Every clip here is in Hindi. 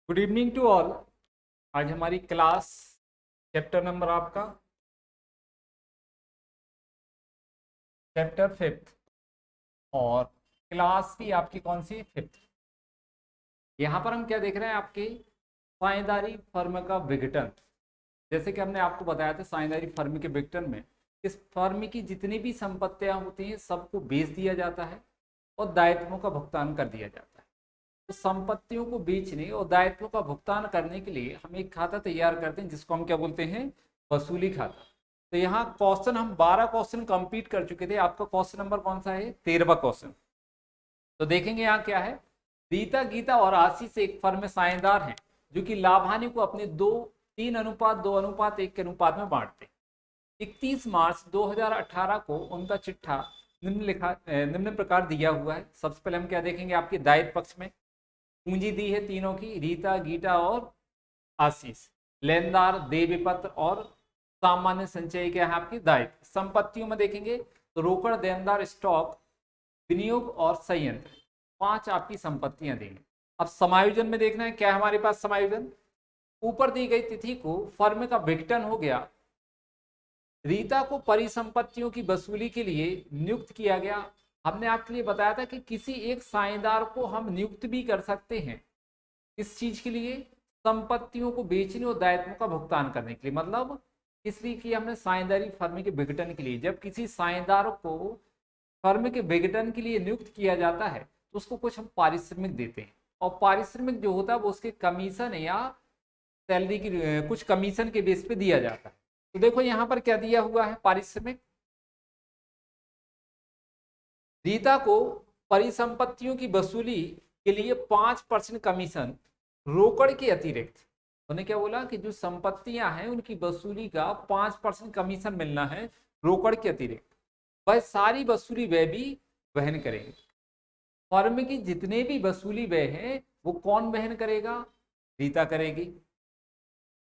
Good evening to all. आज हमारी क्लास चैप्टर नंबर आपका चैप्टर फिफ्थ और क्लास भी आपकी कौन सी फिफ्थ। यहाँ पर हम क्या देख रहे हैं आपके साझेदारी फर्म का विघटन। जैसे कि हमने आपको बताया था साझेदारी फर्म के विघटन में इस फर्म की जितनी भी संपत्तियां होती हैं सबको बेच दिया जाता है और दायित्वों का भुगतान कर दिया जाता है। तो संपत्तियों को बेचने और दायित्वों का भुगतान करने के लिए हम एक खाता तैयार करते हैं जिसको हम क्या बोलते हैं, वसूली खाता। तो यहाँ क्वेश्चन हम 12 क्वेश्चन कंप्लीट कर चुके थे। आपका क्वेश्चन नंबर कौन सा है? 13वां क्वेश्चन। तो देखेंगे यहाँ क्या है। रीता, गीता और आशीष एक फर्म में साझेदार हैं जो कि लाभ हानि को अपने 3:2:1 के अनुपात में बांटते हैं। 31 मार्च 2018 को उनका चिट्ठा निम्न प्रकार दिया हुआ है। सबसे पहले हम क्या देखेंगे, आपके दायित्व पक्ष में पूंजी दी है तीनों की, रीता, गीता और आशीष। लेनदार, देय विपत्र और सामान्य संचय क्या है आपकी दायित्व। संपत्तियों में देखेंगे तो रोकड़, देनदार, स्टॉक, विनियोग और संयंत्र, 5 आपकी संपत्तियां देंगे। अब समायोजन में देखना है क्या है हमारे पास समायोजन। ऊपर दी गई तिथि को फर्म का विघटन हो गया। रीता को परिसंपत्तियों की वसूली के लिए नियुक्त किया गया। हमने आपके लिए बताया था कि किसी एक साझेदार को हम नियुक्त भी कर सकते हैं। इस चीज के लिए संपत्तियों को बेचने और दायित्वों का भुगतान करने के लिए, मतलब इसलिए कि हमने साझेदारी फर्म के विघटन के लिए, जब किसी साझेदार को फर्म के विघटन के लिए नियुक्त किया जाता है तो उसको कुछ हम पारिश्रमिक देते हैं। और पारिश्रमिक जो होता है वो उसके कमीशन या सैलरी की कुछ कमीशन के बेस पे दिया जाता है। तो देखो यहाँ पर क्या दिया हुआ है पारिश्रमिक। रीता को परिसंपत्तियों की वसूली के लिए 5% कमीशन रोकड़ के अतिरिक्त। उन्होंने क्या बोला कि जो संपत्तियां हैं उनकी वसूली का 5% कमीशन मिलना है रोकड़ के अतिरिक्त। वह सारी वसूली व्यय भी वहन करेंगे। फर्म की जितने भी वसूली व्यय हैं वो कौन वहन करेगा? रीता करेगी।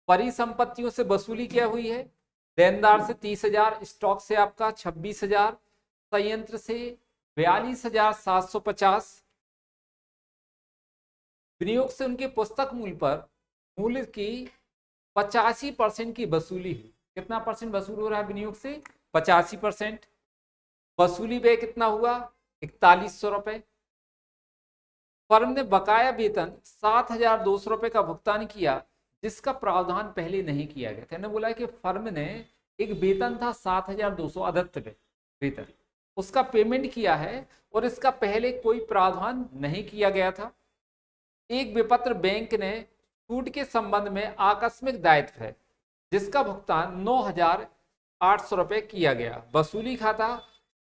परिसंपत्तियों से वसूली क्या हुई है? देनदार से 30,000, स्टॉक से आपका 26,000, संयंत्र से 42,750, विनियोग से उनके पुस्तक मूल्य पर मूल्य की 85% की वसूली हुई। कितना परसेंट वसूल हो रहा है विनियोग से? 85%। वसूली व्यय कितना हुआ? 4100 रुपए। फर्म ने बकाया वेतन 7,200 रुपए का भुगतान किया जिसका प्रावधान पहले नहीं किया गया था। मैंने बोला कि फर्म ने एक वेतन था 7,200 अदत्त वेतन, उसका पेमेंट किया है और इसका पहले कोई प्रावधान नहीं किया गया था। एक विपत्र बैंक ने छूट के संबंध में आकस्मिक दायित्व है जिसका भुगतान 9,800 रुपए किया गया। वसूली खाता,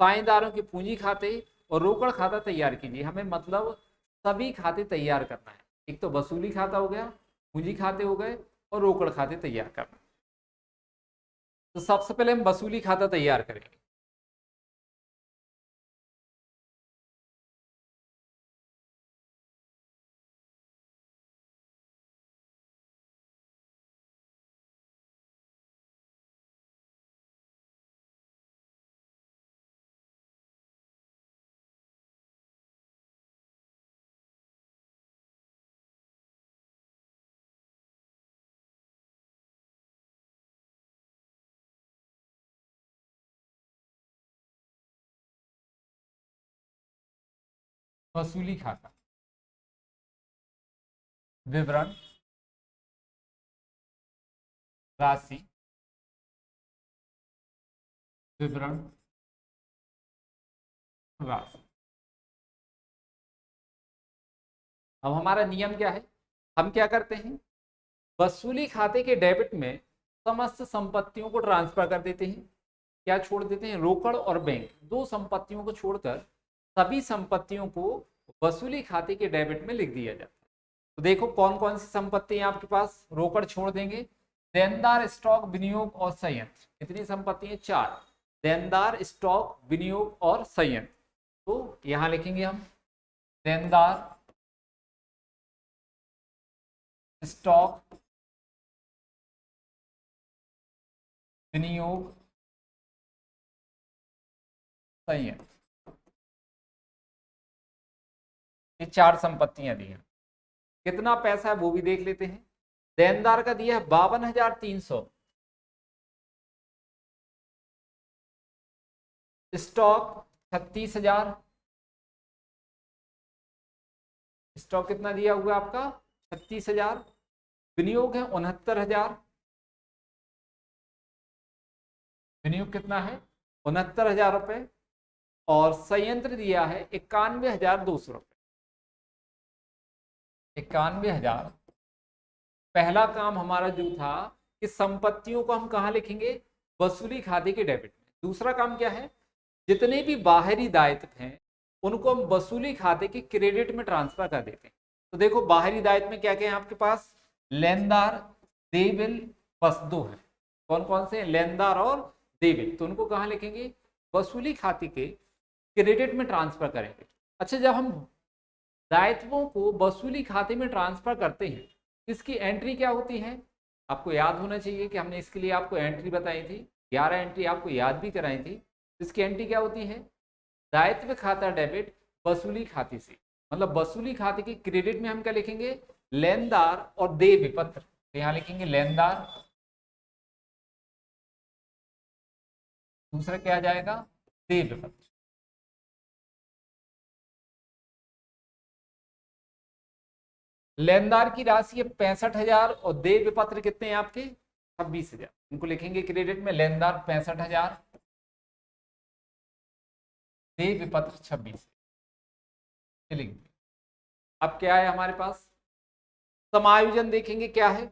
साझेदारों के पूंजी खाते और रोकड़ खाता तैयार कीजिए। हमें मतलब सभी खाते तैयार करना है। एक तो वसूली खाता हो गया, पूंजी खाते हो गए और रोकड़ खाते तैयार करना। तो सबसे पहले हम वसूली खाता तैयार करेंगे। वसूली खाता विवरण, राशि, विवरण, राशि। अब हमारा नियम क्या है, हम क्या करते हैं, वसूली खाते के डेबिट में समस्त संपत्तियों को ट्रांसफर कर देते हैं। क्या छोड़ देते हैं? रोकड़ और बैंक, दो संपत्तियों को छोड़कर सभी संपत्तियों को वसूली खाते के डेबिट में लिख दिया जाता है। तो देखो कौन कौन सी संपत्ति है आपके पास। रोकड़ छोड़ देंगे, देनदार, स्टॉक, विनियोग और संयंत्र। कितनी संपत्ति है? 4। देनदार, स्टॉक, विनियोग और संयंत्र। तो यहां लिखेंगे हम देनदार, स्टॉक, विनियोग, संयंत्र। ये 4 संपत्तियां दी हैं। कितना पैसा है वो भी देख लेते हैं। देनदार का दिया है 52,300, स्टॉक 36,000, स्टॉक कितना दिया हुआ है आपका 36,000, विनियोग है 69,000, विनियोग कितना है 69,000 रुपए, और संयंत्र दिया है 91,200 रुपए, 91,000। पहला काम हमारा जो था कि संपत्तियों को हम कहाँ लिखेंगे, वसूली खाते के डेबिट में। दूसरा काम क्या है, जितने भी बाहरी दायित्व हैं उनको हम वसूली खाते के क्रेडिट में ट्रांसफर कर देते हैं। तो देखो बाहरी दायित्व में क्या क्या है आपके पास, लेनदार, देबिल, बस दो है। कौन कौन से, लेनदार और देबिल। तो उनको कहाँ लिखेंगे, वसूली खाते के क्रेडिट में ट्रांसफर करेंगे। अच्छा, जब हम दायित्वों को वसूली खाते में ट्रांसफर करते हैं, इसकी एंट्री क्या होती है, आपको याद होना चाहिए कि हमने इसके लिए आपको एंट्री बताई थी, 11 एंट्री आपको याद भी कराई थी। इसकी एंट्री क्या होती है, दायित्व खाता डेबिट वसूली खाते से, मतलब वसूली खाते के क्रेडिट में हम क्या लिखेंगे, लेनदार और देय विपत्र। तो यहाँ लिखेंगे लेनदार, दूसरा क्या आ जाएगा, देय विपत्र। लेनदार की राशि है 65,000 और देय विपत्र कितने हैं आपके 26,000। इनको लिखेंगे क्रेडिट में, लेनदार 65,000, देय विपत्र 26। लिखेंगे। अब क्या है हमारे पास, समायोजन देखेंगे क्या है,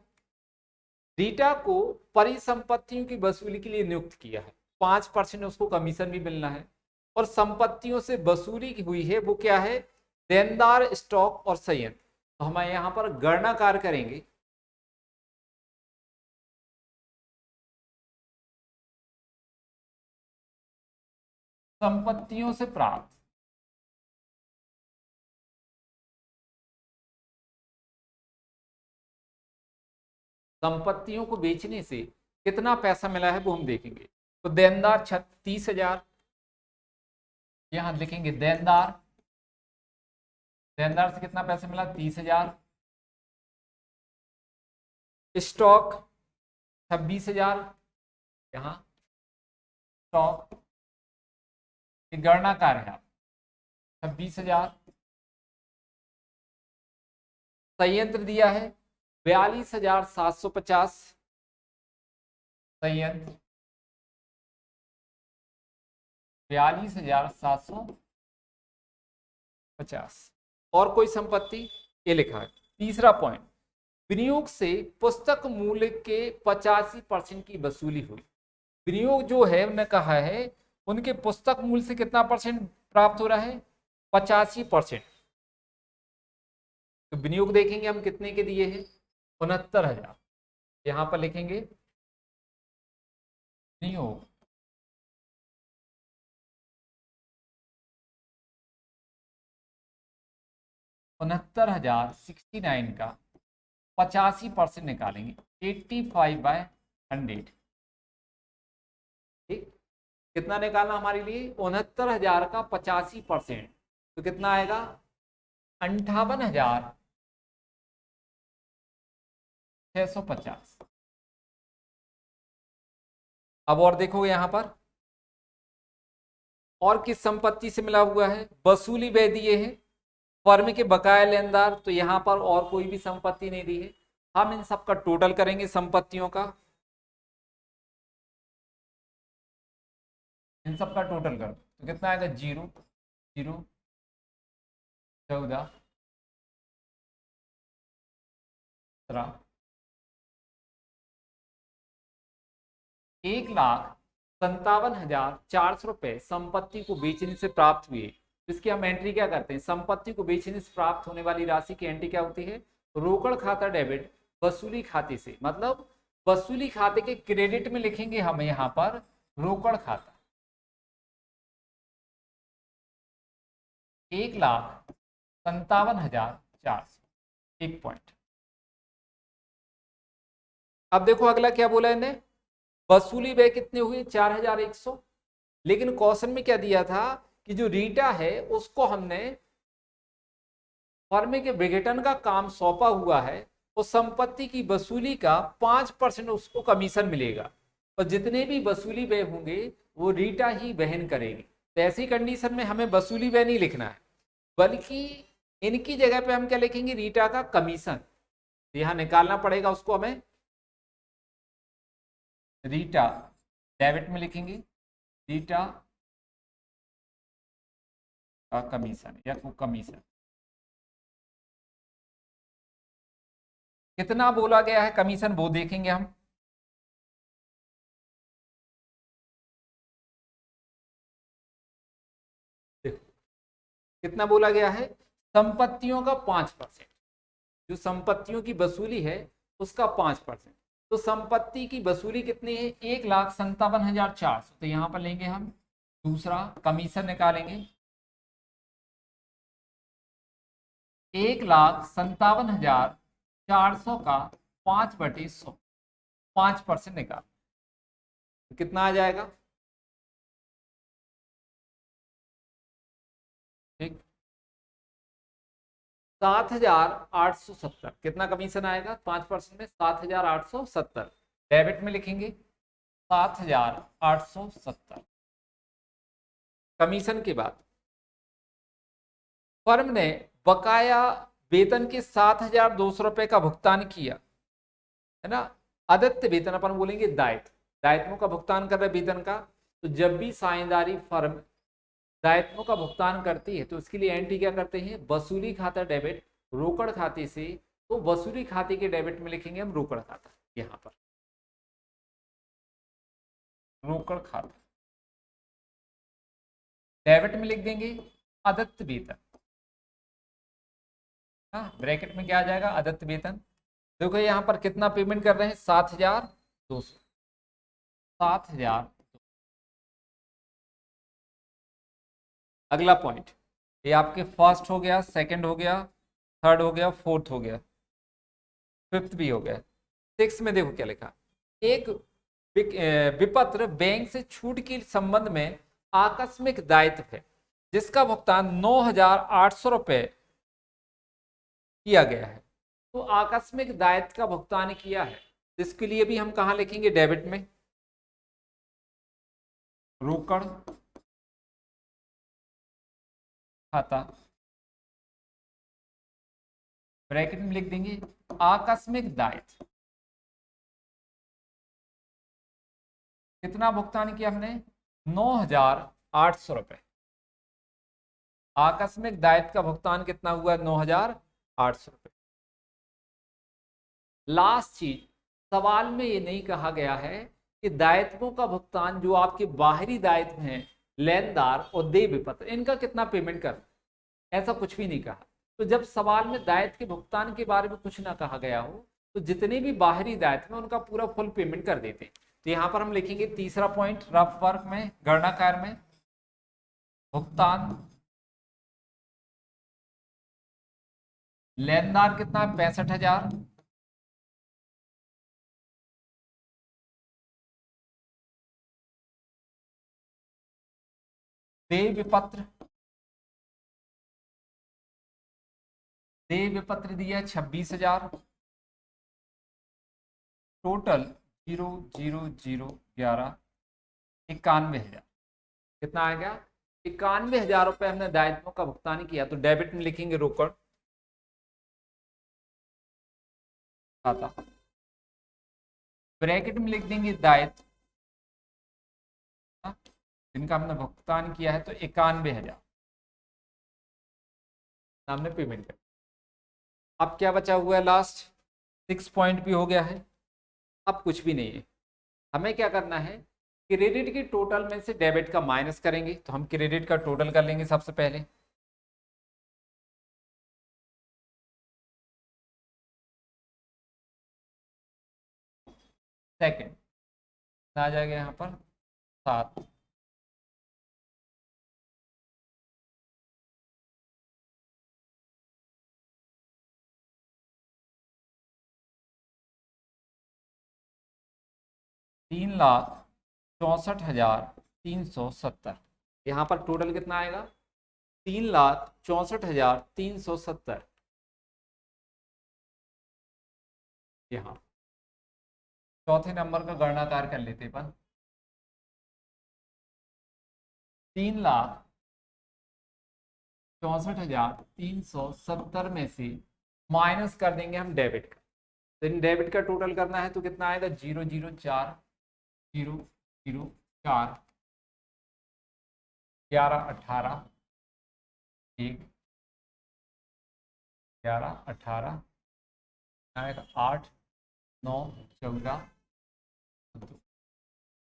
रीटा को परिसंपत्तियों की वसूली के लिए नियुक्त किया है, 5% उसको कमीशन भी मिलना है, और संपत्तियों से वसूली हुई है वो क्या है, देनदार, स्टॉक और संयंत्र। तो हम यहाँ पर गणना कार्य करेंगे, संपत्तियों से प्राप्त, संपत्तियों को बेचने से कितना पैसा मिला है वो हम देखेंगे। तो देनदार 36,000, यहां लिखेंगे देनदार, देनदार से कितना पैसा मिला 30,000, स्टॉक 26,000, यहां स्टॉक की गणना कार्य है 26,000, संयंत्र दिया है 42,750, संयंत्र 42,750, और कोई संपत्ति, ये लिखा है। तीसरा पॉइंट, विनियोग से पुस्तक मूल्य के 85% की वसूली हुई। विनियोग जो है उन्होंने कहा है उनके पुस्तक मूल्य से कितना परसेंट प्राप्त हो रहा है, 85%। तो विनियोग देखेंगे हम कितने के दिए हैं, 69,000, यहां पर लिखेंगे विनियोग 69,069 का 85% निकालेंगे, 85/100। ठीक, कितना निकालना हमारे लिए, 69,000 का 85%, तो कितना आएगा 58,650। अब और देखोगे यहां पर और किस संपत्ति से मिला हुआ है, वसूली व्यय दिए हैं, फर्म के बकाया लेनदार, तो यहां पर और कोई भी संपत्ति नहीं दी है। हम इन सब का टोटल करेंगे संपत्तियों का, इन सब का टोटल कर तो कितना आएगा, 0, 0, 14, 17, 1,57,400 रुपए संपत्ति को बेचने से प्राप्त हुए। इसकी हम एंट्री क्या करते हैं, संपत्ति को बेचने से प्राप्त होने वाली राशि की एंट्री क्या होती है, रोकड़ खाता डेबिट वसूली खाते से, मतलब वसूली खाते के क्रेडिट में लिखेंगे हम यहाँ पर रोकड़ खाता, 1,57,400, एक पॉइंट। अब देखो अगला क्या बोला इन्हें, वसूली व्यय कितने हुए 4,100, लेकिन क्वेश्चन में क्या दिया था कि जो रीटा है उसको हमने फर्म के विघटन का काम सौंपा हुआ है, उस संपत्ति की वसूली का 5% उसको कमीशन मिलेगा, और जितने भी वसूली व्यय होंगे वो रीटा ही वहन करेगी। तो ऐसी कंडीशन में हमें वसूली व्यय नहीं लिखना है, बल्कि इनकी जगह पे हम क्या लिखेंगे, रीटा का कमीशन। तो यहां निकालना पड़ेगा उसको हमें, रीटा डेबिट में लिखेंगे, रीटा का कमीशन या को कमीशन। कितना बोला गया है कमीशन वो देखेंगे हम। देखो कितना बोला गया है, संपत्तियों का 5%, जो संपत्तियों की वसूली है उसका 5%। तो संपत्ति की वसूली कितनी है, 1,57,400। तो यहां पर लेंगे हम दूसरा कमीशन निकालेंगे, 1,57,400 का 5/100, 5% निकाल, तो कितना आ जाएगा, ठीक 7,870। कितना कमीशन आएगा 5% में, 7,870। डेबिट में लिखेंगे 7,870। कमीशन के बाद फर्म ने बकाया वेतन के 7,200 रुपए का भुगतान किया, है ना। आदित्य वेतन अपन बोलेंगे दायित्व, दायित्वों का भुगतान कर रहे वेतन का। तो जब भी साझेदारी फर्म दायित्वों का भुगतान करती है तो उसके लिए एंट्री क्या करते हैं, वसूली खाता डेबिट रोकड़ खाते से। तो वसूली खाते के डेबिट में लिखेंगे हम रोकड़ खाता, यहां पर रोकड़ खाता। डेबिट में लिख देंगे आदित्य वेतन, हाँ ब्रैकेट में क्या आ जाएगा, आदित्य वेतन। देखो यहाँ पर कितना पेमेंट कर रहे हैं, 7,200, 7,000। अगला पॉइंट, ये आपके फर्स्ट हो गया, सेकंड हो गया, थर्ड हो गया, फोर्थ हो गया, फिफ्थ भी हो गया। सिक्स में देखो क्या लिखा, एक विपत्र बैंक से छूट के संबंध में आकस्मिक दायित्व है जिसका भुगतान 9,800 रुपए किया गया है। तो आकस्मिक दायित्व का भुगतान किया है, इसके लिए भी हम कहा लिखेंगे, डेबिट में रोकड़ खाता, ब्रैकेट में लिख देंगे आकस्मिक दायित्व। कितना भुगतान किया हमने, 9,800 रुपए। आकस्मिक दायित्व का भुगतान कितना हुआ, 9,800 रुपए। लास्ट चीज, सवाल में ये नहीं कहा गया है कि दायित्वों का भुगतान जो आपके बाहरी दायित्व हैं, लेनदार और देय विपत्र, इनका कितना पेमेंट कर, ऐसा कुछ भी नहीं कहा। तो जब सवाल में दायित्व के भुगतान के बारे में कुछ ना कहा गया हो तो जितने भी बाहरी दायित्व हैं उनका पूरा फुल पेमेंट कर देते हैं। तो यहां पर हम लिखेंगे तीसरा पॉइंट रफ वर्क में, गणना कार्य में, भुगतान लेनदार कितना है, 65,000, देय विपत्र, देय विपत्र दिया 26,000, टोटल 0,0,0,11, 91,000। कितना आ गया, 91,000 रुपए हमने दायित्वों का भुगतान किया। तो डेबिट में लिखेंगे रोकड़ खाता, ब्रैकेट में लिख देंगे दायित्व, हाँ, जिनका हमने भुगतान किया है। तो 91,000 हमने पेमेंट कर। अब क्या बचा हुआ है, लास्ट 6 पॉइंट भी हो गया है। अब कुछ भी नहीं है, हमें क्या करना है, क्रेडिट के टोटल में से डेबिट का माइनस करेंगे। तो हम क्रेडिट का टोटल कर लेंगे सबसे पहले, सेकंड आ जाएगा यहाँ पर 7, $3,64,370। यहाँ पर टोटल कितना आएगा, 3,64,370। यहाँ चौथे नंबर का गणना कार्य कर लेते अपन। 3,64,370 में से माइनस कर देंगे हम डेबिट का। तो इन डेबिट का टोटल करना है तो कितना आएगा, 0,0,4,0,0,4 11, 18 1 11, 18 आएगा 8, 9, 14,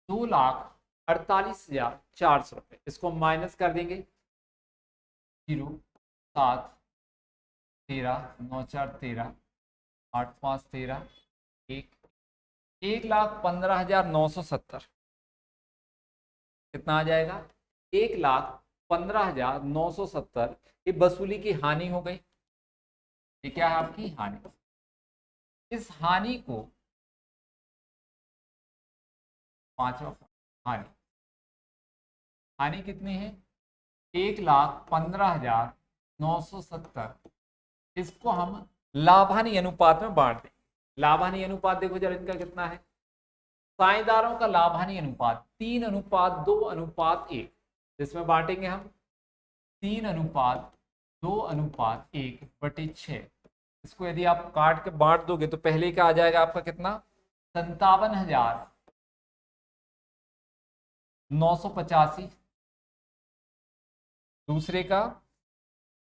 2,48,400 रुपये। इसको माइनस कर देंगे, 0, 7, 13, 9, 4, 13, 8, 5, 13, 1,15,970 कितना आ जाएगा, 1,15,970। ये वसूली की हानि हो गई। ये क्या है आपकी हानि। इस हानि को पांचवा हानि, हानि कितनी है, 1,15,970। इसको हम लाभानी अनुपात में बांट दें। लाभानी अनुपात देखो जरा इनका कितना है, साझेदारों का लाभानी अनुपात 3:2:1, जिसमें बांटेंगे हम 3:2:1/6। इसको यदि आप काट के बांट दोगे तो पहले का आ जाएगा आपका कितना, 57,985। दूसरे का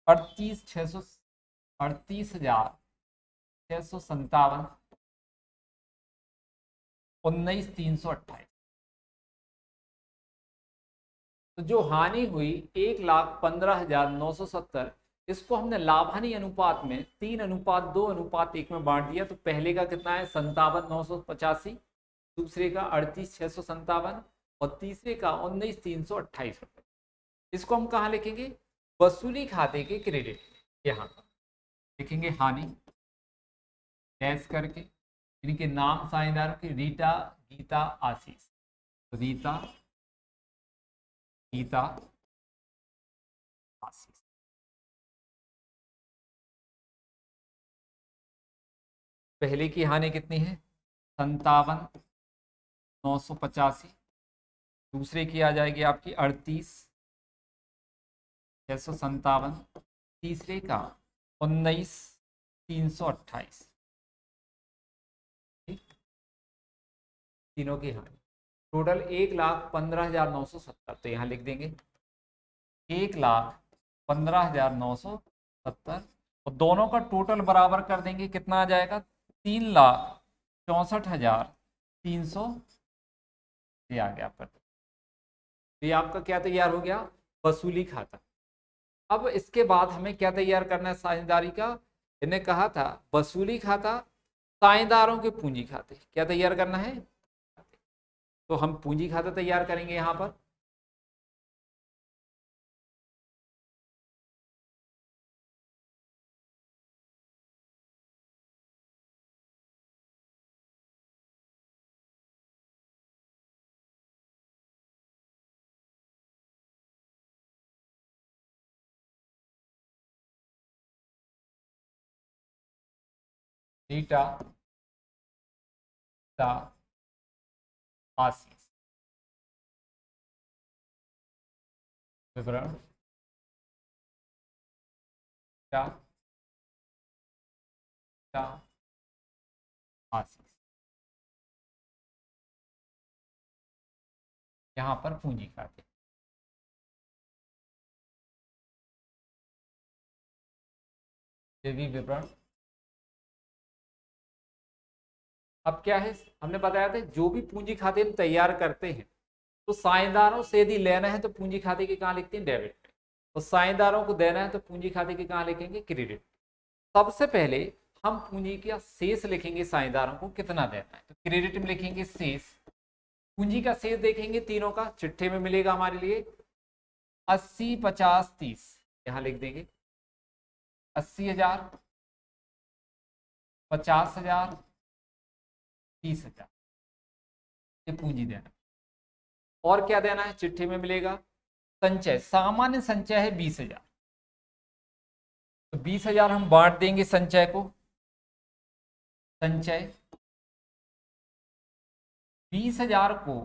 38,657, 19,328। तो जो हानि हुई 1,15,970, इसको हमने लाभानी अनुपात में 3:2:1 में बांट दिया। तो पहले का कितना है, 57,985, दूसरे का 38,657 और तीसरे का 19,328 रुपये। इसको हम कहाँ लिखेंगे, वसूली खाते के क्रेडिट, यहाँ पर लिखेंगे हानि डैश करके। इनके नाम साझेदारों की रीता, गीता, आशीष। रीता, गीता, आशीष। पहले की हानि कितनी है, 57,985। दूसरे की आ जाएगी आपकी 38,657। तीसरे का 19,328। तीनों की हानि टोटल 1,15,970। तो यहाँ लिख देंगे 1,15,970 और दोनों का टोटल बराबर कर देंगे, कितना आ जाएगा, 3,64,300। ये आ गया पर। ये आपका क्या तैयार हो गया, वसूली खाता। अब इसके बाद हमें क्या तैयार करना है, साझेदारी का। इन्हें कहा था वसूली खाता, साझेदारों के पूंजी खाते क्या तैयार करना है। तो हम पूंजी खाता तैयार करेंगे यहाँ पर। रीटा, आशीष, विवरण आशीष। यहाँ पर पूंजी खाते, ये भी विवरण। अब क्या है, हमने बताया था जो भी पूंजी खाते हम तैयार करते हैं तो साझेदारों से यदि लेना है तो पूंजी खाते के कहाँ लिखते हैं, डेबिट पे। और साझेदारों को देना है तो पूंजी खाते के कहाँ लिखेंगे, क्रेडिट। सबसे पहले हम पूंजी का शेष लिखेंगे, साझेदारों को कितना देना है तो क्रेडिट में लिखेंगे शेष। पूंजी का शेष देखेंगे तीनों का, चिट्ठे में मिलेगा हमारे लिए 80, 50, 30। यहां लिख देंगे 80,000, 50,000, 30,000। ये पूंजी देना। और क्या देना है, चिट्ठी में मिलेगा संचय। सामान्य संचय है 20,000, तो 20,000 हम बांट देंगे संचय को। संचय 20,000 को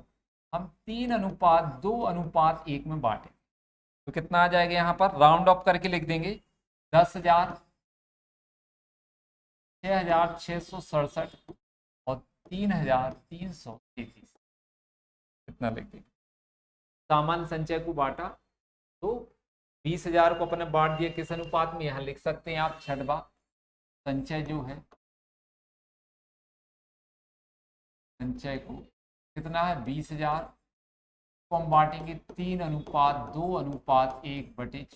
हम 3:2:1 में बांटें तो कितना आ जाएगा, यहाँ पर राउंड ऑफ करके लिख देंगे 10,000, 6,667 और 3,333, कितना लिख देंगे। सामान्य संचय को बांटा तो 20,000 को अपने बांट दिया किस अनुपात में, यहाँ लिख सकते हैं आप छठवां संचय जो है, संचय को कितना है 20,000 को हम बांटेंगे 3:2:1/6,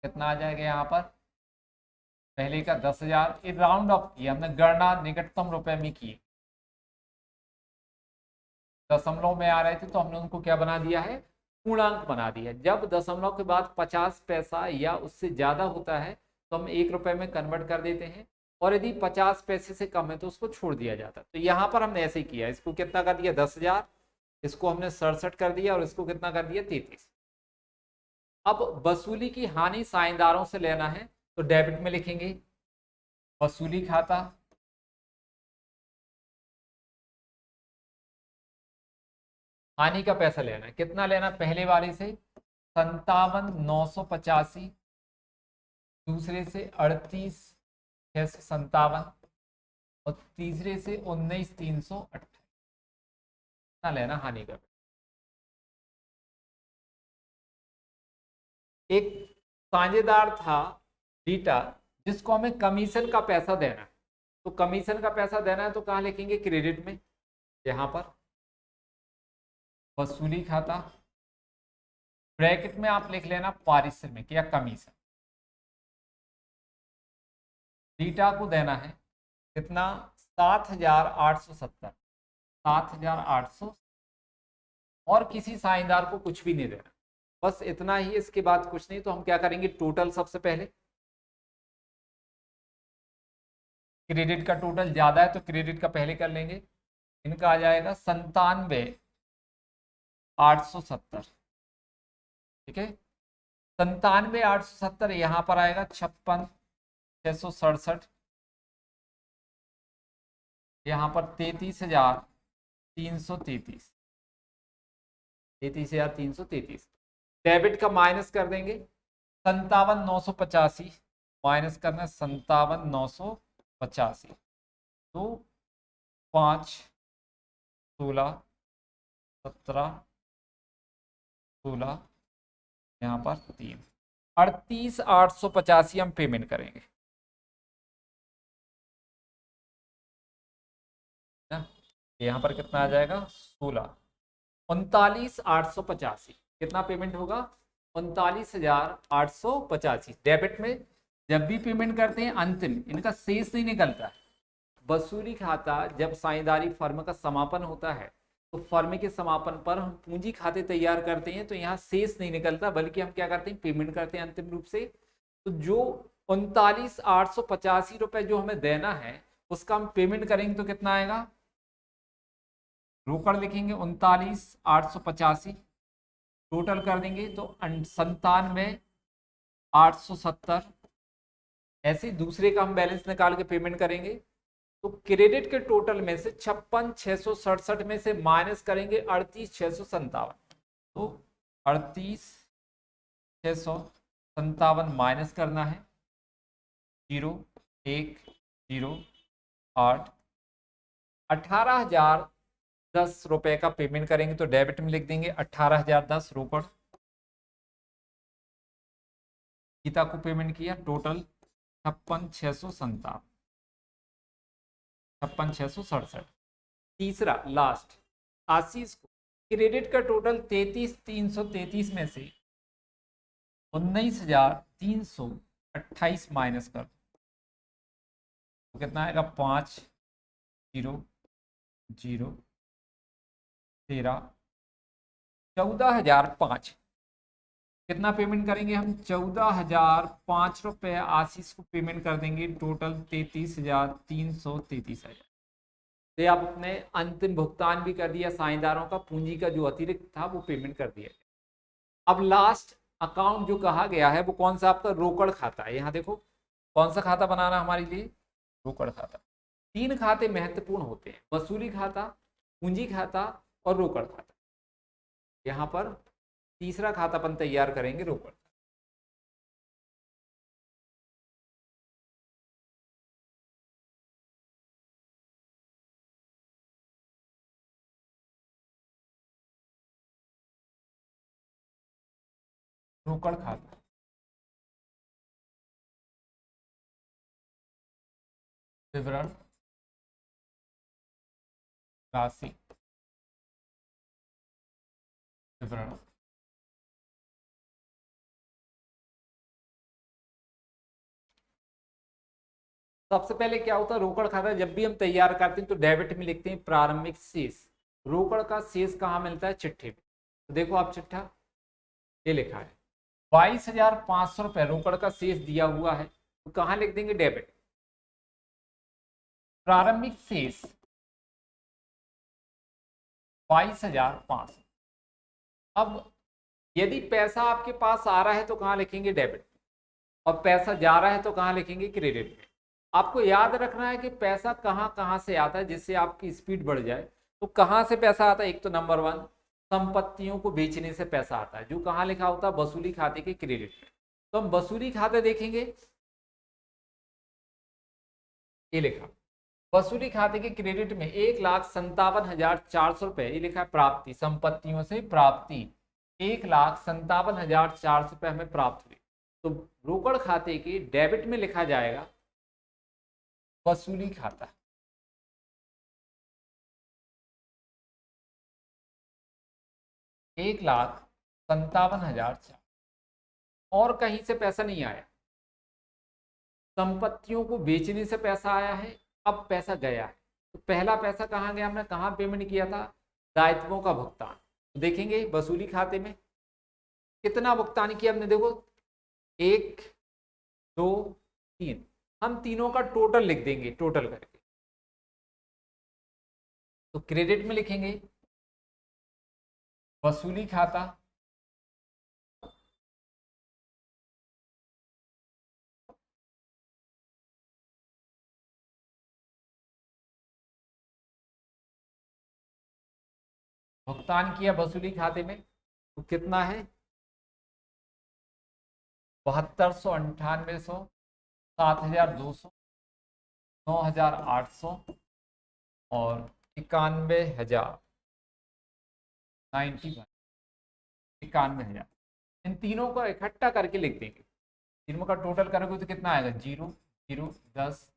कितना आ जाएगा यहाँ पर, पहले का 10,000, ये राउंड ऑफ किया हमने, गणना निकटतम रुपए में की, दशमलव में आ रहे थे तो हमने उनको क्या बना दिया है, पूर्णांक बना दिया। जब दशमलव के बाद 50 पैसा या उससे ज्यादा होता है तो हम 1 रुपए में कन्वर्ट कर देते हैं, और यदि 50 पैसे से कम है तो उसको छोड़ दिया जाता है। तो यहाँ पर हमने ऐसे ही किया, इसको कितना कर दिया 10,000, इसको हमने 67 कर दिया और इसको कितना कर दिया 33। अब वसूली की हानि साझेदारों से लेना है तो डेबिट में लिखेंगे, वसूली खाता, हानि का पैसा लेना है, कितना लेना, पहले वाले से 57,985, दूसरे से 38,657 और तीसरे से 19,328, कितना लेना हानि का। एक साझेदार था बीटा जिसको हमें कमीशन का पैसा देना है, तो कमीशन का पैसा देना है तो कहाँ लिखेंगे, क्रेडिट में, यहाँ पर वसूली खाता, ब्रैकेट में आप लिख लेना पारिश्रमिक या कमीशन। बीटा को देना है कितना 7,870, 7,800, और किसी साझेदार को कुछ भी नहीं देना, बस इतना ही, इसके बाद कुछ नहीं। तो हम क्या करेंगे, टोटल सबसे पहले क्रेडिट का टोटल ज्यादा है तो क्रेडिट का पहले कर लेंगे, इनका आ जाएगा 97,870, ठीक है, 97,870, यहाँ पर आएगा 56,667, यहाँ पर 33,333, 33,333। डेबिट का माइनस कर देंगे 57,985, माइनस करना 57,985, तो 5, 16, 17, 16, यहाँ पर 3, 38,885 हम पेमेंट करेंगे ना। यहाँ पर कितना आ जाएगा 16, 39,885, कितना पेमेंट होगा 39,885। डेबिट में जब भी पेमेंट करते हैं अंतिम इनका शेष नहीं निकलता है। वसूली खाता जब साझेदारी फर्म का समापन होता है तो फर्म के समापन पर हम पूंजी खाते तैयार करते हैं, तो यहाँ शेष नहीं निकलता, बल्कि हम क्या करते हैं, पेमेंट करते हैं अंतिम रूप से। तो जो 39,885 रुपए जो हमें देना है उसका हम पेमेंट करेंगे तो कितना आएगा, रोकड़ लिखेंगे 39,885, टोटल कर देंगे तो 97,870, ऐसे दूसरे का हम बैलेंस निकाल के पेमेंट करेंगे। तो क्रेडिट के टोटल में से 56,667 में से माइनस करेंगे 38,657, तो 38,657 माइनस करना है 0, 1, 0, 8, 18,010 रुपए का पेमेंट करेंगे तो डेबिट में लिख देंगे 18,010 रोकड़। गीता को पेमेंट किया टोटल 56,657, 56,667। तीसरा लास्ट आशीष को क्रेडिट का टोटल 33,333 में से 19,328 माइनस कर तो कितना आएगा 5, 0, 0, 13, 14,005। कितना पेमेंट करेंगे हम 14,005 रुपए आशीष को पेमेंट कर देंगे, टोटल 33,333 हजार। तो आप अपने अंतिम भुगतान भी कर दिया, साझेदारों का पूंजी का जो अतिरिक्त था वो पेमेंट कर दिया। अब लास्ट अकाउंट जो कहा गया है वो कौन सा, आपका रोकड़ खाता है। यहाँ देखो कौन सा खाता बनाना हमारे लिए, रोकड़ खाता। 3 खाते महत्वपूर्ण होते हैं, वसूली खाता, पूंजी खाता और रोकड़ खाता। यहाँ पर तीसरा खाता अपन तैयार करेंगे, रोकड़। रोकड़ खाता, विवरण, राशि, विवरण। सबसे पहले क्या होता है, रोकड़ खाता जब भी हम तैयार करते हैं तो डेबिट में लिखते हैं प्रारंभिक शेष। रोकड़ का शेष कहाँ मिलता है, चिट्ठे में। तो देखो आप चिट्ठा, ये लिखा है 22,500 रुपए रोकड़ का शेष दिया हुआ है, तो कहाँ लिख देंगे, डेबिट। प्रारंभिक शेष 22,500। अब यदि पैसा आपके पास आ रहा है तो कहाँ लिखेंगे, डेबिट, और पैसा जा रहा है तो कहाँ लिखेंगे, क्रेडिट में। आपको याद रखना है कि पैसा कहाँ कहाँ से आता है, जिससे आपकी स्पीड बढ़ जाए। तो कहाँ से पैसा आता है, एक तो नंबर 1 संपत्तियों को बेचने से पैसा आता है, जो कहाँ लिखा होता है, वसूली खाते के क्रेडिट में। तो हम वसूली खाते देखेंगे, ये लिखा वसूली खाते के क्रेडिट में 1,57,400 रुपए, ये लिखा है प्राप्ति, संपत्तियों से प्राप्ति 1,57,400 रुपए हमें प्राप्त हुई। तो रोकड़ खाते के डेबिट में लिखा जाएगा वसूली खाता, 1,57,400। और कहीं से पैसा नहीं आया, संपत्तियों को बेचने से पैसा आया है, अब पैसा गया है। तो पहला पैसा कहाँ गया, हमने कहाँ पेमेंट किया था, दायित्वों का भुगतान। तो देखेंगे वसूली खाते में कितना भुगतान किया हमने, देखो 1 2 3, हम तीनों का टोटल लिख देंगे, टोटल करके। तो क्रेडिट में लिखेंगे वसूली खाता, भुगतान किया वसूली खाते में, तो कितना है 72,98, 7,200, 9,800 और 91,000, 91, 91,000। इन तीनों को इकट्ठा करके लिख देंगे, तीनों का टोटल करोगे तो कितना आएगा, 0 0 10,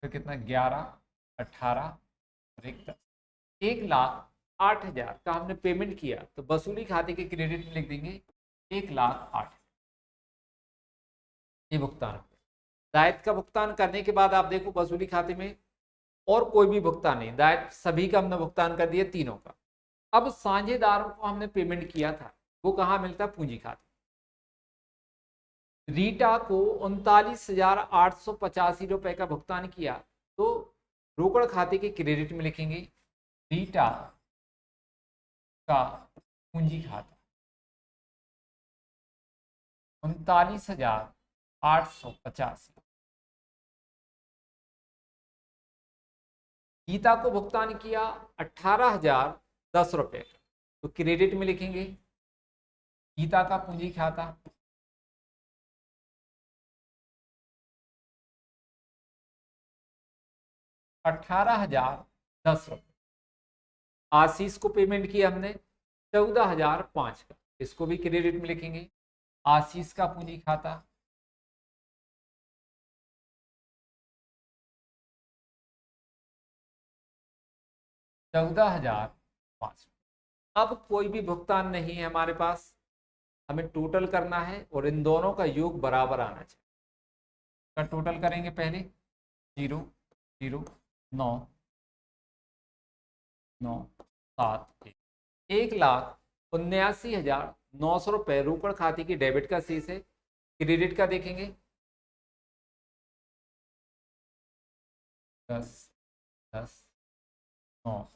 फिर कितना 11 18 और 1 10, 1,08,000 का हमने पेमेंट किया। तो वसूली खाते के क्रेडिट में लिख देंगे 1,08,000, ये भुगतान। दायित्व का भुगतान करने के बाद आप देखो वसूली खाते में और कोई भी भुगतान नहीं, दायित्व सभी का हमने भुगतान कर दिया, तीनों का। अब साझेदारों को हमने पेमेंट किया था, वो कहाँ मिलता है, पूंजी खाते। रीटा को 39,885 रुपए का भुगतान किया, तो रोकड़ खाते के क्रेडिट में लिखेंगे रीटा का पूंजी खाता 39,885। गीता को भुगतान किया 18,010 रुपए, तो क्रेडिट में लिखेंगे गीता का पूंजी खाता 18,010 रुपए। आशीष को पेमेंट किया हमने 14,005 का, इसको भी क्रेडिट में लिखेंगे आशीष का पूंजी खाता 14,005। अब कोई भी भुगतान नहीं है हमारे पास, हमें टोटल करना है और इन दोनों का योग बराबर आना चाहिए। का टोटल करेंगे पहले 0 0 9 9 7 1,79,900 रुपए रोकड़ खाते की डेबिट का शेष है। क्रेडिट का देखेंगे 10 10 9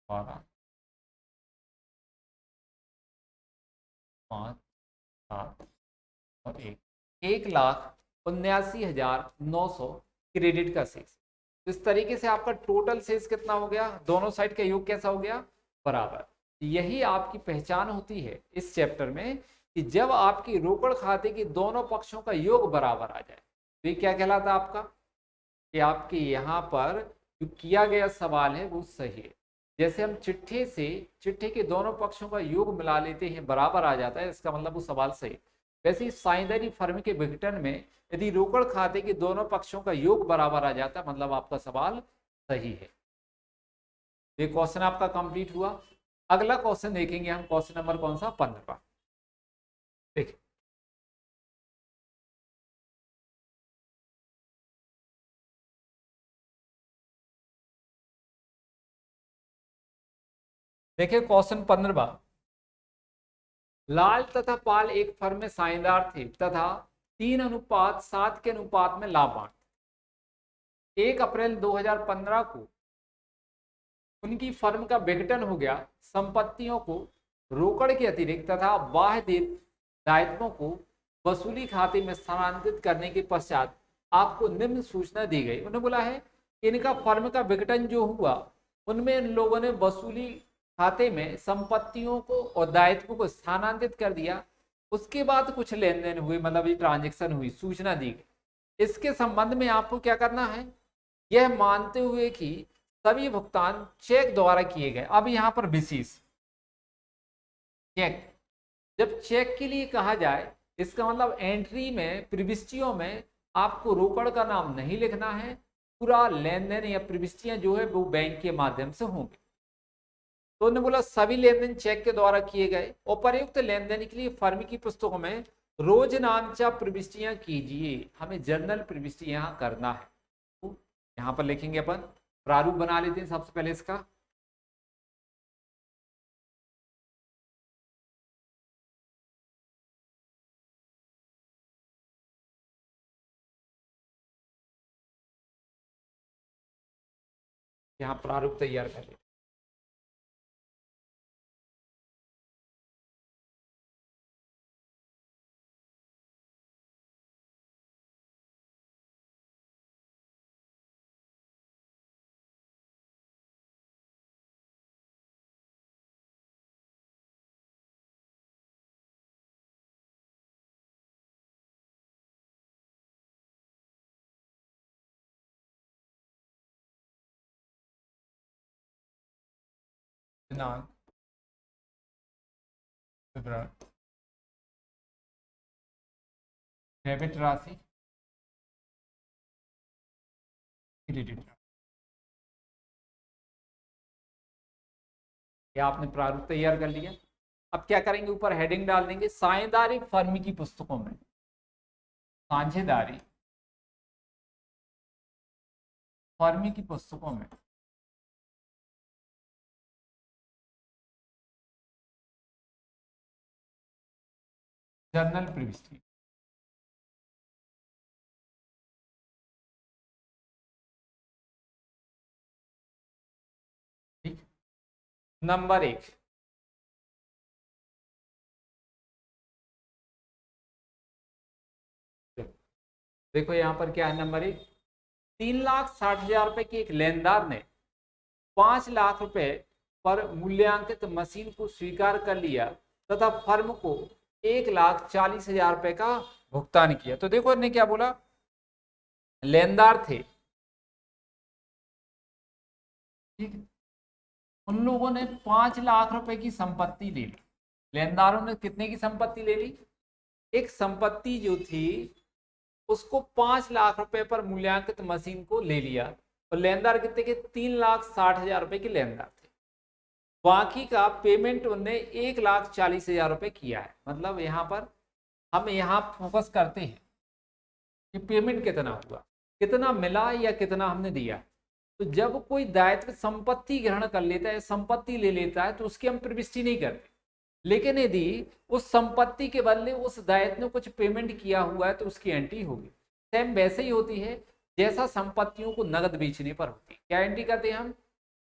12 5 7 और 1 1,00,000 79,900 क्रेडिट का शेष। इस तरीके से आपका टोटल शेष कितना हो गया, दोनों साइड का योग कैसा हो गया, बराबर। यही आपकी पहचान होती है इस चैप्टर में कि जब आपकी रोकड़ खाते की दोनों पक्षों का योग बराबर आ जाए तो ये क्या कहलाता है आपका, कि आपके यहाँ पर जो किया गया सवाल है वो सही है। जैसे हम चिट्ठे के दोनों पक्षों का योग मिला लेते हैं, बराबर आ जाता है, इसका मतलब वो सवाल सही। वैसे ही साझेदारी फर्म के विघटन में यदि रोकड़ खाते के दोनों पक्षों का योग बराबर आ जाता है, मतलब आपका सवाल सही है। ये क्वेश्चन आपका कंप्लीट हुआ। अगला क्वेश्चन देखेंगे हम, क्वेश्चन नंबर कौन सा, 15। देखिए देखिए क्वेश्चन 15। लाल तथा पाल एक फर्म में साझेदार थे तथा 3:7 के अनुपात में लाभ बांटते। 1 अप्रैल 2015 को उनकी फर्म का विघटन हो गया। संपत्तियों को रोकड़ के अतिरिक्त तथा बाह्य दायित्वों को वसूली खाते में स्थानांतरित करने के पश्चात आपको निम्न सूचना दी गई। उन्होंने बोला है इनका फर्म का विघटन जो हुआ उनमें इन लोगों ने वसूली खाते में संपत्तियों को और दायित्वों को स्थानांतरित कर दिया। उसके बाद कुछ लेन देन हुए, मतलब ये ट्रांजेक्शन हुई, सूचना दी गई। इसके संबंध में आपको क्या करना है, यह मानते हुए कि सभी भुगतान चेक द्वारा किए गए। अब यहाँ पर विशेष चेक, जब चेक के लिए कहा जाए इसका मतलब एंट्री में, प्रविष्टियों में आपको रोकड़ का नाम नहीं लिखना है, पूरा लेन देन या प्रविष्टियां जो है वो बैंक के माध्यम से होंगे। तो उन्होंने बोला सभी लेन देन चेक के द्वारा किए गए। उपर्युक्त लेन देन के लिए फर्म की पुस्तकों में रोजनामचा प्रविष्टियां कीजिए। हमें जर्नल प्रविष्टि यहाँ करना है, तो यहाँ पर लिखेंगे अपन, प्रारूप बना लेते हैं सबसे पहले इसका। यहाँ प्रारूप तैयार कर लेते। दिनांक, विवरण, डेबिट राशि, क्रेडिट राशि। ये आपने प्रारूप तैयार कर लिया। अब क्या करेंगे, ऊपर हेडिंग डाल देंगे, साझेदारी फर्म की पुस्तकों में, साझेदारी फर्म की पुस्तकों में जर्नल प्रविष्टि। ठीक, नंबर 1, देखो यहाँ पर क्या है, नंबर 1, 3,60,000 रुपए की एक लेनदार ने 5 लाख रुपए पर मूल्यांकित मशीन को स्वीकार कर लिया तथा फर्म को 1,40,000 रुपए का भुगतान किया। तो देखो इन्हें क्या बोला, लेनदार थे, ठीक, उन लोगों ने 5 लाख रुपए की संपत्ति ले ली। लेनदारों ने कितने की संपत्ति ले ली, एक संपत्ति जो थी उसको 5 लाख रुपए पर मूल्यांकित मशीन को ले लिया, और लेनदार कितने के, 3,60,000 रुपए के लेनदार थे। बाकी का पेमेंट उन्होंने 1,40,000 रुपए किया है। मतलब यहाँ पर हम यहाँ फोकस करते हैं कि पेमेंट कितना हुआ, कितना मिला या कितना हमने दिया। तो जब कोई दायित्व संपत्ति ग्रहण कर लेता है, संपत्ति ले लेता है, तो उसकी हम प्रविष्टि नहीं करते। लेकिन यदि उस संपत्ति के बदले उस दायित्व ने कुछ पेमेंट किया हुआ है तो उसकी एंट्री होगी। सेम वैसे ही होती है जैसा संपत्तियों को नगद बेचने पर होती है। क्या एंट्री करते हैं हम,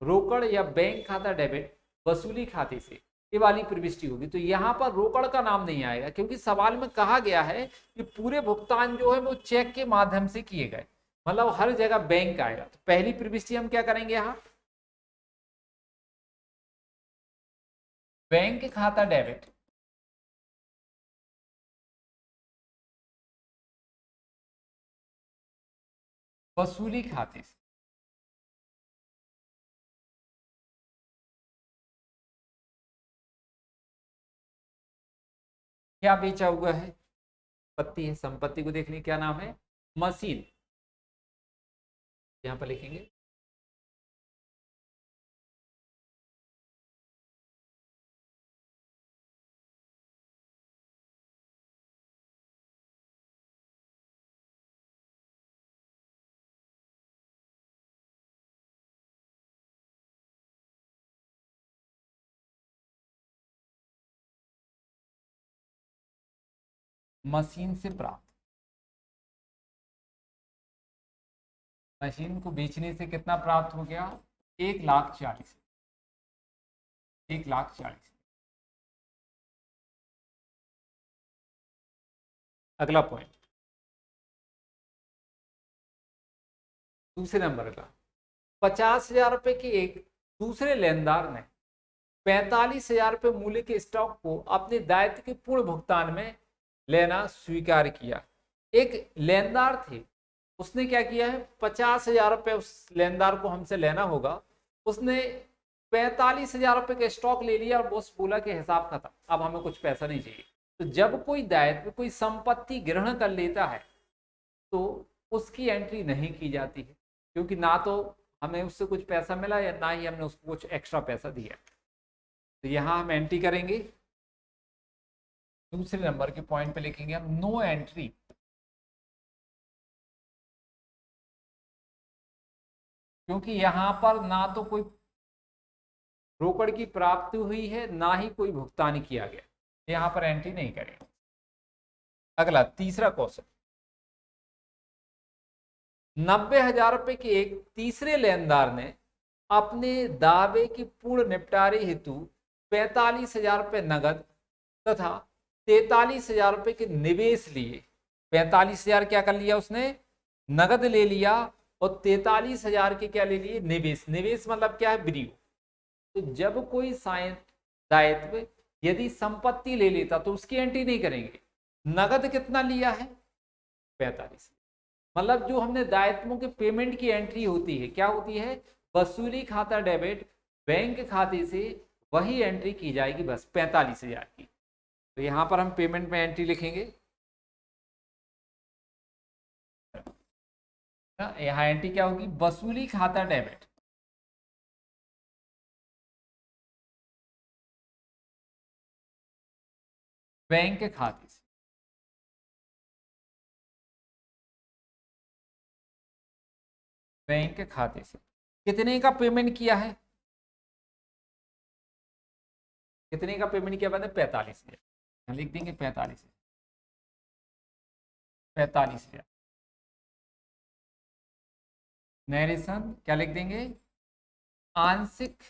रोकड़ या बैंक खाता डेबिट वसूली खाते से ये वाली प्रविष्टि होगी। तो यहाँ पर रोकड़ का नाम नहीं आएगा, क्योंकि सवाल में कहा गया है कि पूरे भुगतान जो है वो चेक के माध्यम से किए गए, मतलब हर जगह बैंक आएगा। तो पहली प्रविष्टि हम क्या करेंगे, यहाँ बैंक खाता डेबिट, वसूली खाते से। क्या बेचा हुआ है, संपत्ति है। संपत्ति को देख ली, क्या नाम है, मशीन। यहां पर लिखेंगे मशीन से प्राप्त। मशीन को बेचने से कितना प्राप्त हो गया, 1,40,000, 1,40,000। अगला पॉइंट, दूसरे नंबर का, 50,000 रुपए के एक दूसरे लेनदार ने 45,000 रुपए मूल्य के स्टॉक को अपने दायित्व के पूर्ण भुगतान में लेना स्वीकार किया। एक लेनदार थे, उसने क्या किया है, 50,000 रुपए उस लेनदार को हमसे लेना होगा, उसने 45,000 रुपए का स्टॉक ले लिया और बॉस बोला कि हिसाब खत्म, अब हमें कुछ पैसा नहीं चाहिए। तो जब कोई दायित्व, कोई संपत्ति ग्रहण कर लेता है तो उसकी एंट्री नहीं की जाती है, क्योंकि ना तो हमें उससे कुछ पैसा मिला या ना ही हमने उसको कुछ एक्स्ट्रा पैसा दिया। तो यहां हम एंट्री करेंगे, दूसरे नंबर के पॉइंट पे लिखेंगे हम नो एंट्री, क्योंकि यहां पर ना तो कोई रोकड़ की प्राप्ति हुई है, ना ही कोई भुगतान किया गया, यहां पर एंट्री नहीं करेंगे। अगला तीसरा क्वेश्चन, 90,000 रुपए के एक तीसरे लेनदार ने अपने दावे की पूर्ण निपटारे हेतु 45,000 रुपए नगद तथा 43,000 रुपए के निवेश लिए। 45,000 क्या कर लिया उसने, नगद ले लिया, और 43,000 के क्या ले लिए, निवेश। निवेश मतलब क्या है, ब्रीव। तो जब कोई दायित्व यदि संपत्ति ले लेता तो उसकी एंट्री नहीं करेंगे। नगद कितना लिया है, 45, मतलब जो हमने दायित्वों के पेमेंट की एंट्री होती है, क्या होती है, वसूली खाता डेबिट, बैंक खाते से वही एंट्री की जाएगी, बस 45,000 की। तो यहां पर हम पेमेंट में एंट्री लिखेंगे, यहां एंट्री क्या होगी, वसूली खाता डेबिट, बैंक खाते से, बैंक खाते से कितने का पेमेंट किया है, कितने का पेमेंट किया मैंने, 45,000, लिख देंगे 45,000, 45,000। नैरेशन क्या लिख देंगे, आंशिक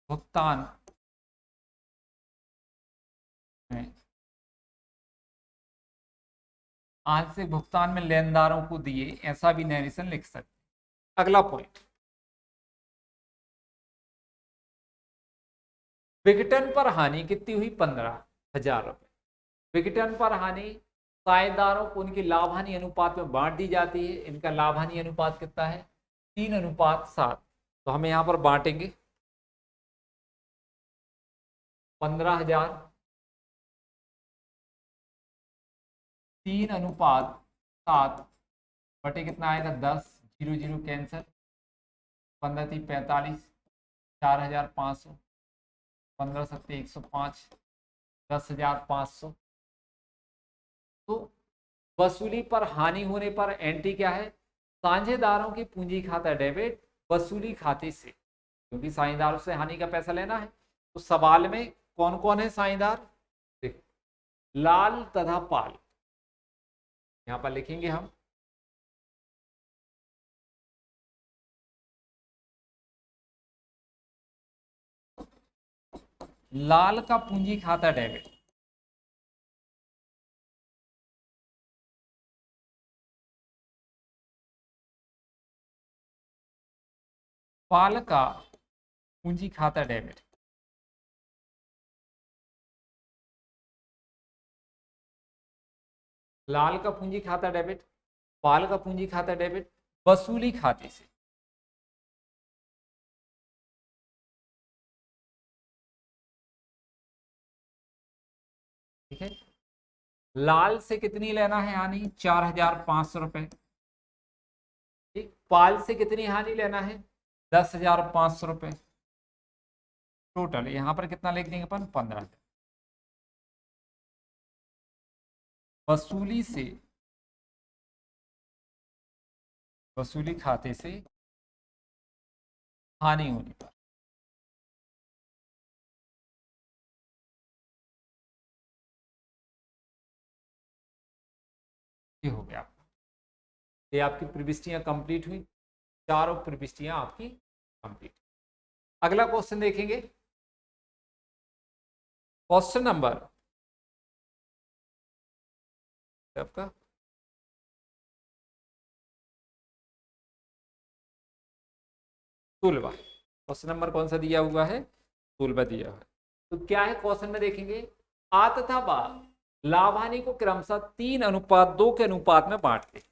भुगतान में, आंशिक भुगतान में लेनदारों को दिए, ऐसा भी नैरेशन लिख सकते। अगला पॉइंट, विघटन पर हानि कितनी हुई, 15,000 रुपए। विघटन पर हानि साझेदारों को उनकी लाभ हानि अनुपात में बांट दी जाती है। इनका लाभ हानि अनुपात कितना है, 3:7। तो हम यहां पर बांटेंगे, 15,000 3:7 बटे कितना आएगा, 10, 0 0 कैंसिल, 15 3 45, 4,500, 15 7 105, 10,500। तो वसूली पर हानि होने पर एंट्री क्या है, साझेदारों की पूंजी खाता डेबिट वसूली खाते से, क्योंकि साझेदारों से हानि का पैसा लेना है। तो सवाल में कौन कौन है साझेदार, लाल तथा पाल, यहां पर लिखेंगे हम, लाल का पूंजी खाता डेबिट, पाल का पूंजी खाता डेबिट। लाल का पूंजी खाता डेबिट, पाल का पूंजी खाता डेबिट, वसूली खाते से। ठीक है, लाल से कितनी लेना है हानि, 4,500 रुपए। ठीक, पाल से कितनी हानि लेना है, 10,500 रुपए। टोटल यहां पर कितना लिख देंगे अपन, 15,000। वसूली से, वसूली खाते से हानि होने पर। ये हो गया आपका, ये आपकी प्रविष्टियां कंप्लीट हुई, चारों प्रविष्टियां आपकी कंप्लीट। अगला क्वेश्चन देखेंगे, क्वेश्चन नंबर आपका 16। क्वेश्चन नंबर कौन सा दिया हुआ है, 16 दिया हुआ है। तो क्या है क्वेश्चन में देखेंगे, आ तथा बा लाभ हानि को क्रमशः 3:2 के अनुपात में बांटते हैं।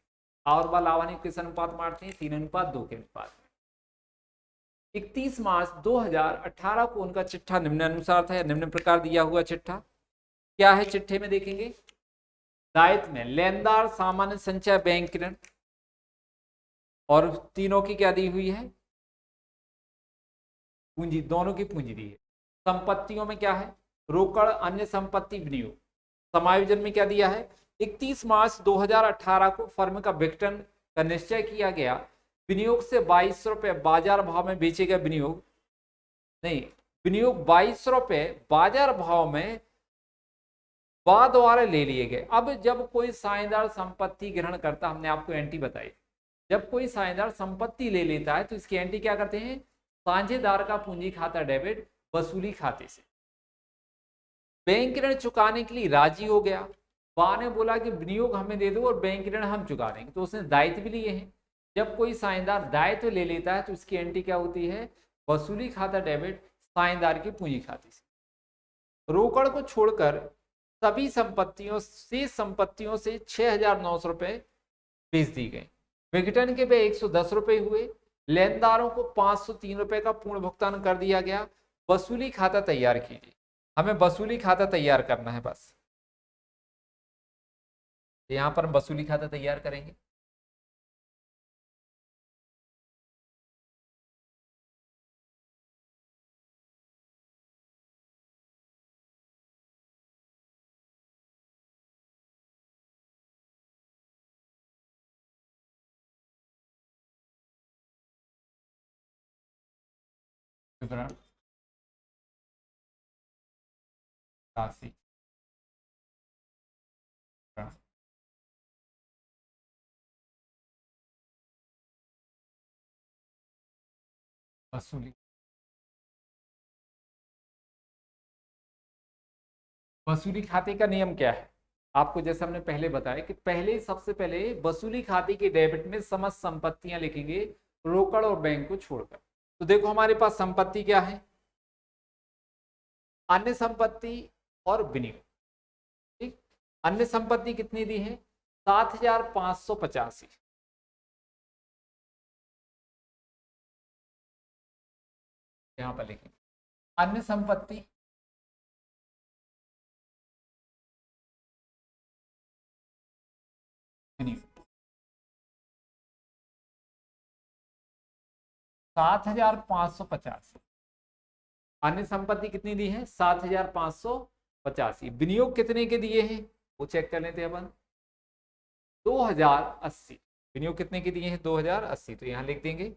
आ और बा लाभ हानि को किस अनुपात में बांटते हैं, 3:2 के अनुपात में। 31 मार्च 2018 को उनका चिट्ठा निम्नानुसार था, निम्न प्रकार दिया हुआ चिट्ठा। क्या है चिट्ठे में देखेंगे, दायित्व में लेनदार सामान्य संचय बैंक ऋण, और तीनों की क्या दी हुई है, पूंजी, दोनों की पूंजी दी है। संपत्तियों में क्या है, रोकड़ अन्य संपत्ति विनियोग। समायोजन में क्या दिया है, 31 मार्च 2018 को फर्म का विघटन का निश्चय किया गया। विनियोग से 22 रुपए बाजार भाव में बेचे गए विनियोग, नहीं, विनियोग 22 रुपए बाजार भाव में बाद द्वारा ले लिए गए। अब जब कोई साझेदार संपत्ति ग्रहण करता, हमने आपको एंटी बताई, जब कोई साझेदार संपत्ति ले लेता है तो इसकी एंटी क्या करते हैं, साझेदार का पूंजी खाता डेबिट वसूली खाते से। बैंक ऋण चुकाने के लिए राजी हो गया, बा ने बोला कि विनियोग हमें दे दो और बैंक ऋण हम चुका देंगे, तो उसने दायित्व भी लिए हैं। जब कोई साझेदार दायित्व ले लेता है तो इसकी एंट्री क्या होती है, वसूली खाता डेबिट साझेदार की पूंजी खाते से। रोकड़ को छोड़कर सभी संपत्तियों से 6,900 रुपए बेच दी गई। विघटन के वे 110 रुपए हुए। लेनदारों को 503 रुपए का पूर्ण भुगतान कर दिया गया। वसूली खाता तैयार कीजिए, हमें वसूली खाता तैयार करना है बस। यहां पर हम वसूली खाता तैयार करेंगे। विवरण राशि, वसूली, वसूली खाते का नियम क्या है, आपको जैसे हमने पहले बताया कि पहले सबसे पहले वसूली खाते के डेबिट में समस्त संपत्तियां लिखेंगे, रोकड़ और बैंक को छोड़कर। तो देखो हमारे पास संपत्ति क्या है, अन्य संपत्ति और विनियोग। ठीक, अन्य संपत्ति कितनी दी है, 7,585। यहां पर लिखेंगे अन्य संपत्ति, विनियोग 7,585। अन्य संपत्ति कितनी दी है, 7,585। विनियोग कितने के दिए हैं वो चेक कर लेते हैं अपन, 2,080। विनियोग कितने के दिए हैं, 2,080। तो यहां लिख देंगे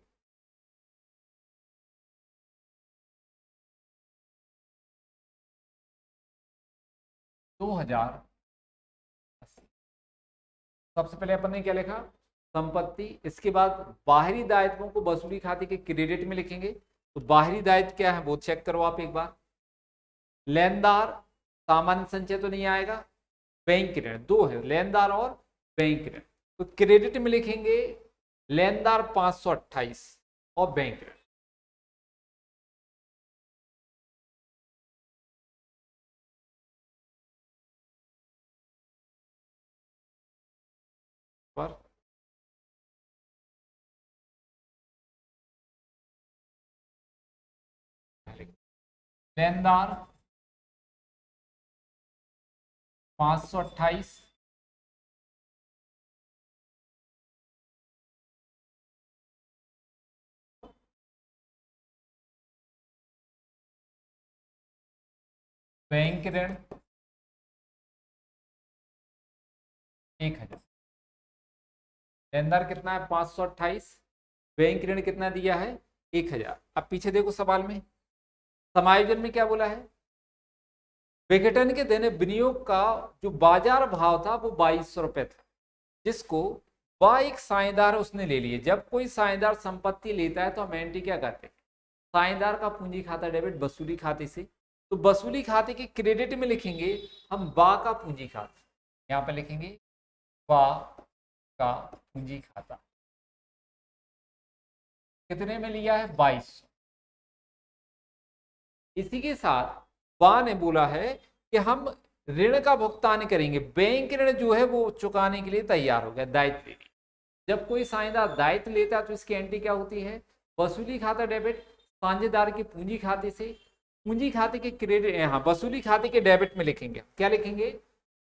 2,080। सबसे पहले अपन ने क्या लिखा, संपत्ति। इसके बाद बाहरी दायित्वों को वसूली खाते के क्रेडिट में लिखेंगे। तो बाहरी दायित्व क्या है वो चेक करो आप एक बार, लेनदार सामान्य संचय तो नहीं आएगा, बैंक ऋण दो है, लेनदार और बैंक ऋण। तो क्रेडिट में लिखेंगे लेनदार 528 और बैंक ऋण। पर लेनदार 528 बैंक ऋण 1000। लेनदार कितना है 528, बैंक ऋण कितना दिया है 1000। अब पीछे देखो सवाल में समायोजन में क्या बोला है, विघटन के दिन विनियोग का जो बाजार भाव था वो 2200 रुपए था, जिसको वह एक साझेदार उसने ले लिए। जब कोई साझेदार संपत्ति लेता है तो हम एंट्री क्या करते हैं, साझेदार का पूंजी खाता डेबिट वसूली खाते से। तो वसूली खाते के क्रेडिट में लिखेंगे हम बा का पूंजी खाता, यहाँ पे लिखेंगे बा का पूंजी खाता। कितने में लिया है 2200। इसी के साथ बा ने बोला है कि हम ऋण का भुगतान करेंगे, बैंक ऋण जो है वो चुकाने के लिए तैयार हो गया, दायित्व ले लिया। जब कोई साझेदार दायित्व लेता है तो इसकी एंट्री क्या होती है, वसूली खाता डेबिट साझेदार के पूंजी खाते से, पूंजी खाते के क्रेडिट, यहाँ वसूली खाते के डेबिट में लिखेंगे, क्या लिखेंगे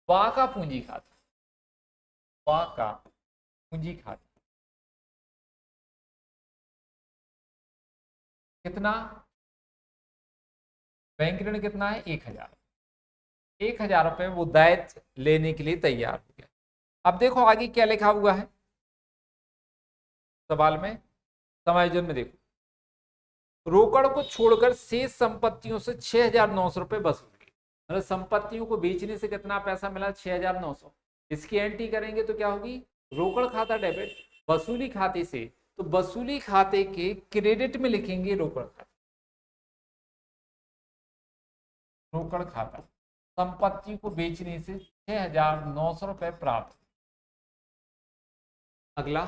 बा का पूंजी खाता, बा का पूंजी खाता। कितना, बैंक ऋण कितना है 1000, 1000 रुपए वो दायित्व लेने के लिए तैयार हो गया। अब देखो आगे क्या लिखा हुआ है सवाल में, समायोजन में देखो, रोकड़ को छोड़कर शेष संपत्तियों से 6900 रुपए वसूल किए। मतलब संपत्तियों को बेचने से कितना पैसा मिला 6900। इसकी एंट्री करेंगे तो क्या होगी, रोकड़ खाता डेबिट वसूली खाते से, तो वसूली खाते के क्रेडिट में लिखेंगे रोकड़ खाता, रोकड़ खाता संपत्ति को बेचने से 6900 रुपए प्राप्त। अगला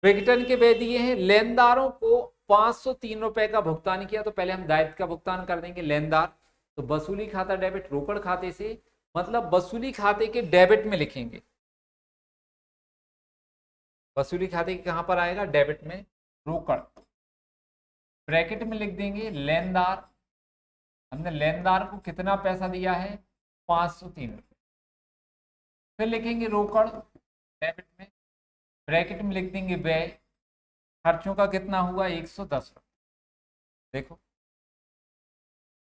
विघटन के व्यय दिए हैं, लेनदारों को 503 रुपए का भुगतान किया, तो पहले हम दायित्व का भुगतान कर देंगे लेनदार, तो वसूली खाता डेबिट रोकड़ खाते से, मतलब वसूली खाते के डेबिट में लिखेंगे, वसूली खाते के कहां पर आएगा डेबिट में, रोकड़, ब्रैकेट में लिख देंगे लेनदार, हमने लेनदार को कितना पैसा दिया है 503 रुपए। फिर लिखेंगे रोकड़ डेबिट में, ब्रैकेट में लिख देंगे व्यय, खर्चों का कितना हुआ 110 रुपए। देखो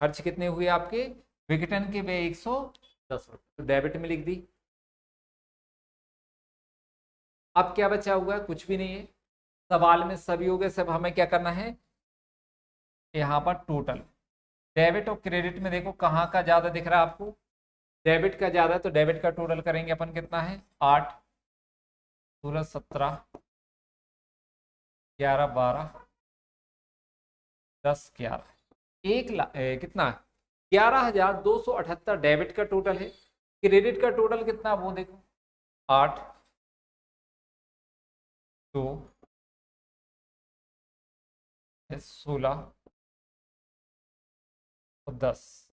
खर्च कितने हुए आपके, विघटन के व्यय 110 रुपए, तो डेबिट में लिख दी। अब क्या बचा हुआ है, कुछ भी नहीं है, सवाल में सभी हो गए, सब हमें क्या करना है, यहाँ पर टोटल डेबिट और क्रेडिट में देखो कहाँ का ज्यादा दिख रहा है आपको, डेबिट का ज्यादा है, तो डेबिट का टोटल करेंगे अपन कितना है 8 16 17 11 12 10 11, 1 लाख कितना 11,278 डेबिट का टोटल है। क्रेडिट का टोटल कितना वो देखो 8 2 16 और 10,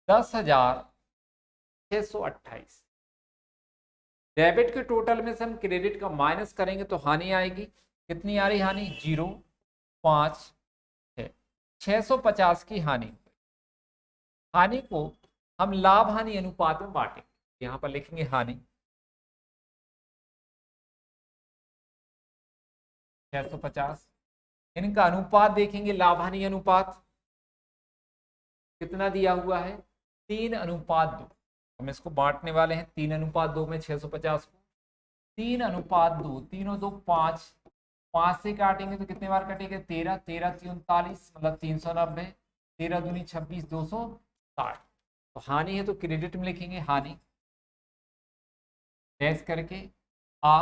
10,628। डेबिट के टोटल में से हम क्रेडिट का माइनस करेंगे तो हानि आएगी, कितनी आ रही हानि 0 5 6, 650 की हानि। हानि को हम लाभ हानि अनुपात में बांटेंगे, यहां पर लिखेंगे हानि 650, इनका अनुपात देखेंगे लाभ हानि अनुपात कितना दिया हुआ है 3:2। हम इसको बांटने वाले हैं 3:2 में 650 को, 3:2, तीनों दो 5, 5 से काटेंगे तो कितने बार कटेंगे 13, 13 39 मतलब 390, 13 दूनी 26 260। तो हानि है तो क्रेडिट में लिखेंगे हानि डैश करके आ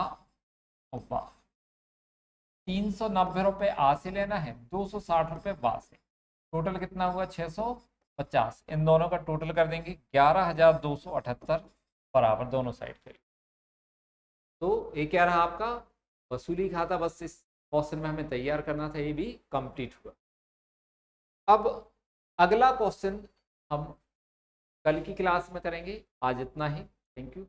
और बा, 390 रुपये आ से लेना है, 260 रुपये बा से। टोटल कितना हुआ 650। इन दोनों का टोटल कर देंगे 11,278 बराबर दोनों साइड के लिए। तो ये क्या रहा आपका वसूली खाता, बस इस क्वेश्चन में हमें तैयार करना था, ये भी कंप्लीट हुआ। अब अगला क्वेश्चन हम कल की क्लास में करेंगे। आज इतना ही। Thank you.